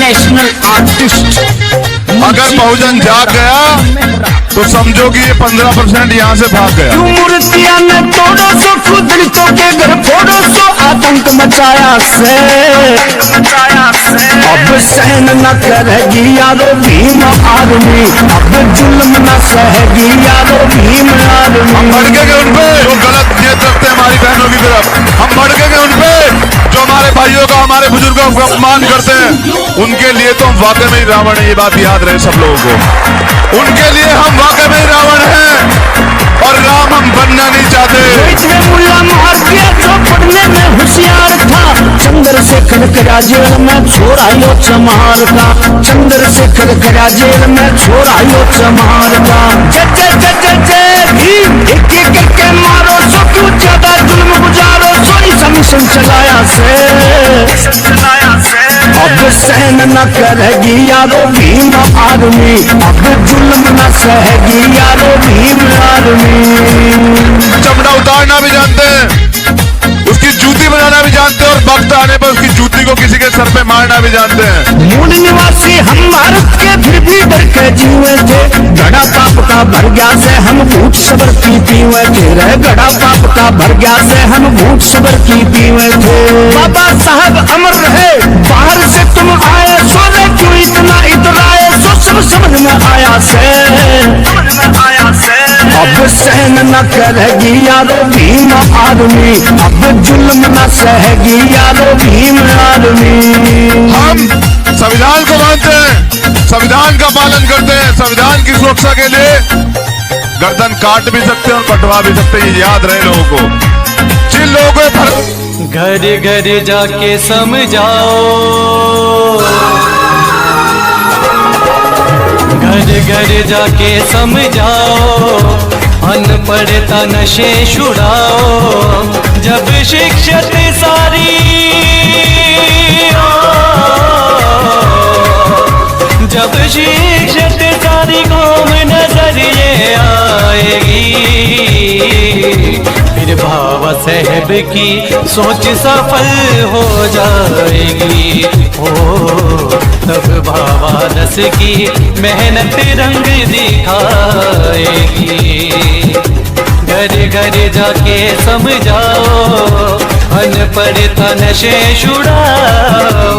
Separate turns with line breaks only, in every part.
International artist.
अगर बहुजन जाग गया तो समझो कि ये 15% यहाँ से भाग गया।
मूर्तियां ने तोड़ो सो, खुदरितों के घर फोड़ो सो, आतंक मचाया से अब सहन न करेगी यारो भीम आर्मी, अब जुल्म न सहेगी यारो भीम आर्मी।
हम भड़केंगे उन पे जो गलत नियत रखते हैं हमारी बहनों की तरफ। हम भड़केंगे उन पे जो हमारे भाइयों का, हमारे बुजुर्गों का अपमान करते हैं। उनके लिए तो हम वाकई में ही रावण है, ये बात याद रहे सब लोगों को। उनके लिए हम वाकई में ही रावण हैं और राम हम बनना नहीं चाहते।
इसमें मुल्ला मार दिया जो पढ़ने में होशियार था, चंद्रशेखर करा जेल में छोड़ा यो चमार का, चंद्रशेखर करा जेल में छोड़ा यो चमार का। जय जय जय जय भीम, एक एक करके मारो सो, क्यों ज्यादा जुल्म गुजारो सो, इस मिशन चलाया से अब सहन न करेगी यारो भीम आर्मी, अब जुल्म न सहेगी यारो भीम आर्मी।
चमड़ा उतारना भी जानते हैं, उसकी जूती बनाना भी जानते हैं और वक्त आने पर उसकी जूती को किसी के सर पे मारना भी जानते हैं।
मूल निवासी हम भारत के फिर भी डर के जीवे थे, घड़ा पाप का भर गया से हम भूत सबर की पीवे थे रे, घड़ा पाप का भर गया से हम भूत सबर की पीवे थे। बाबा साहब अमर रहे, बाहर से तुम आए सो रे, क्यों इतना इतराए सो, सब समझ में आया से अब सहन न करेगी यारो भीम आर्मी, अब जुल्म न सहेगी यारो भीम आर्मी।
हम संविधान को मानते हैं, संविधान का पालन करते हैं, संविधान की सुरक्षा के लिए गर्दन काट भी सकते हैं और कटवा भी सकते हैं, ये याद रहे लोगों को। जिन लोगों को
घर घर जाके समझाओ, घर घर जाके समझाओ, अनपढ़ता नशे छुड़ाओ, जब शिक्षित सारी जब शिक्षित सारी कौम नजर ये आएगी, फिर बाबा साहब की सोच सफल हो जाएगी। ओ तब बाबा दस की मेहनत रंग दिखाएगी। घर घर जाके समझाओ, अनपढ़ता नशे छुड़ाओ।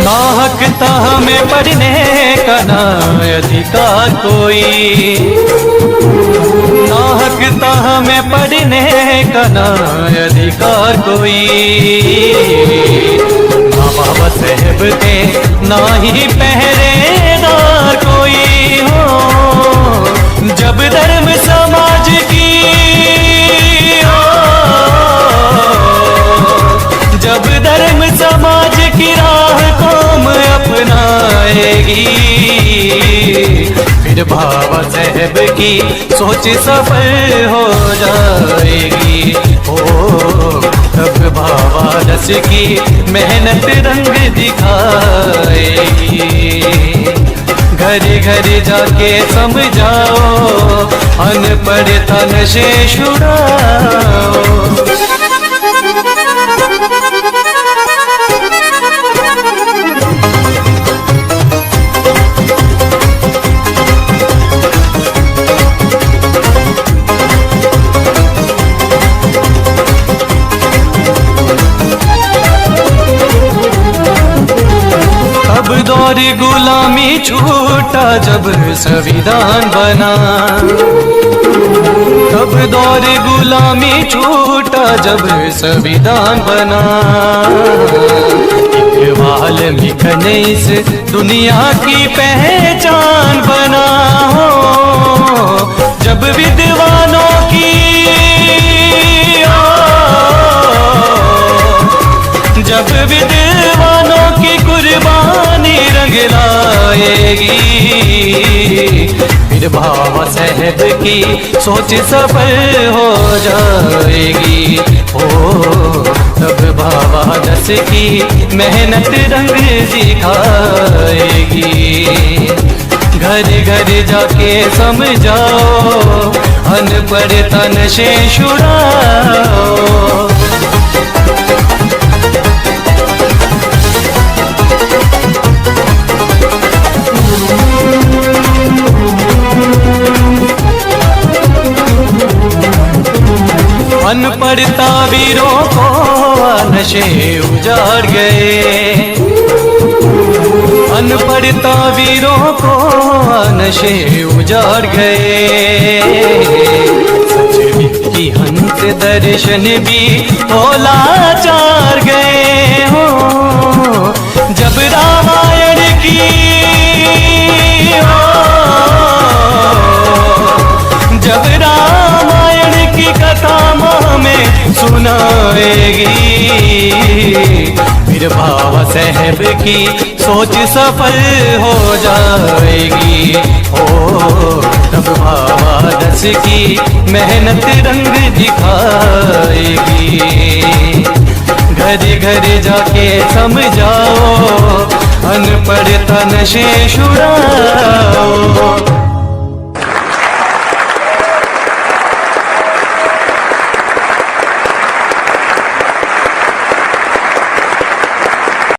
नाहकता हमें पढ़ने का ना अधिकार कोई, नाहकता हमें पढ़ने का ना अधिकार कोई, ना बाबा साहब के ना ही पहरेदार कोई हो। जब धर्म समाज की जब धर्म समाज की राह कौम अपनाएगी, फिर बाबा साहब की सोच सफल हो जाएगी। ओ तब बाबा दस की मेहनत रंग दिखाएगी। घर घर जाके समझाओ, अनपढ़ता नशे छुड़ाओ। दौर गुलामी छूटा जब संविधान बना, तब दौर गुलामी छूटा जब संविधान बना। वाल्मीकि ने इस दुनिया की पहचान बना हो। जब विद्वानों की जब विद्वानों की कुर्बानी रंग लाएगी, फिर बाबा साहब की सोच सफल हो जाएगी। ओ तब बाबा दस की मेहनत रंग दिखाएगी। घर घर जाके समझाओ, अनपढ़ता नशे छुड़ाओ। अनपढ़ता वीरों को नशे उजाड़ गए, अनपढ़ता वीरों को नशे उजाड़ गए। सच की हंस दर्शन भी लाचार गए हो, जब रामायण की जब रामायण की कथा में सुनाएगी, फिर बाबा साहब की सोच सफल हो जाएगी। ओ तब बाबा दस की मेहनत रंग दिखाएगी। घर घर जाके समझाओ, अनपढ़ता नशे छुड़ाओ।